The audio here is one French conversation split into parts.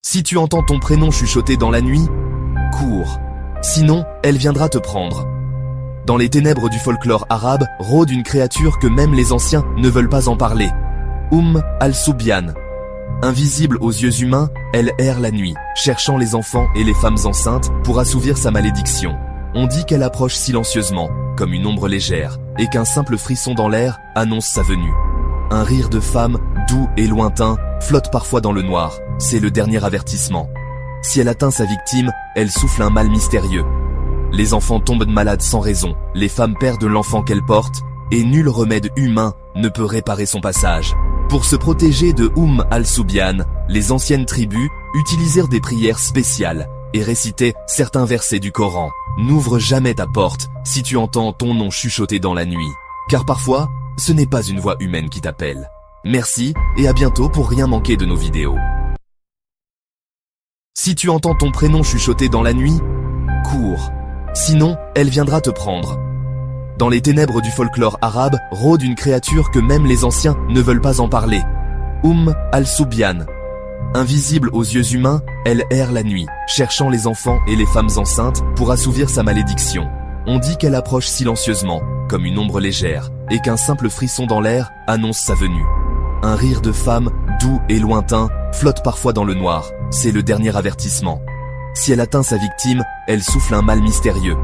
Si tu entends ton prénom chuchoter dans la nuit, cours. Sinon, elle viendra te prendre. Dans les ténèbres du folklore arabe rôde une créature que même les anciens ne veulent pas en parler. al-Soubiane. Invisible aux yeux humains, elle erre la nuit, cherchant les enfants et les femmes enceintes pour assouvir sa malédiction. On dit qu'elle approche silencieusement, comme une ombre légère, et qu'un simple frisson dans l'air annonce sa venue. Un rire de femme, doux et lointain, flotte parfois dans le noir, c'est le dernier avertissement. Si elle atteint sa victime, elle souffle un mal mystérieux. Les enfants tombent malades sans raison, les femmes perdent l'enfant qu'elles portent, et nul remède humain ne peut réparer son passage. Pour se protéger de al-Soubiane, les anciennes tribus utilisèrent des prières spéciales et récitaient certains versets du Coran. N'ouvre jamais ta porte si tu entends ton nom chuchoter dans la nuit, car parfois, ce n'est pas une voix humaine qui t'appelle. Merci et à bientôt pour rien manquer de nos vidéos. Si tu entends ton prénom chuchoter dans la nuit, cours. Sinon, elle viendra te prendre. Dans les ténèbres du folklore arabe rôde une créature que même les anciens ne veulent pas en parler. al-Soubiane. Invisible aux yeux humains, elle erre la nuit, cherchant les enfants et les femmes enceintes pour assouvir sa malédiction. On dit qu'elle approche silencieusement, comme une ombre légère, et qu'un simple frisson dans l'air annonce sa venue. Un rire de femme, doux et lointain, flotte parfois dans le noir, c'est le dernier avertissement. Si elle atteint sa victime, elle souffle un mal mystérieux.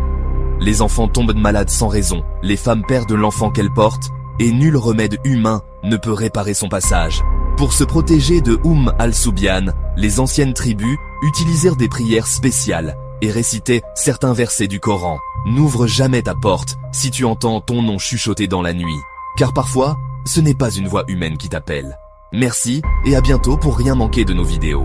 Les enfants tombent malades sans raison, les femmes perdent l'enfant qu'elles portent, et nul remède humain ne peut réparer son passage. Pour se protéger de al-Soubiane, les anciennes tribus utilisèrent des prières spéciales et récitaient certains versets du Coran. N'ouvre jamais ta porte si tu entends ton nom chuchoter dans la nuit, car parfois, ce n'est pas une voix humaine qui t'appelle. Merci et à bientôt pour rien manquer de nos vidéos.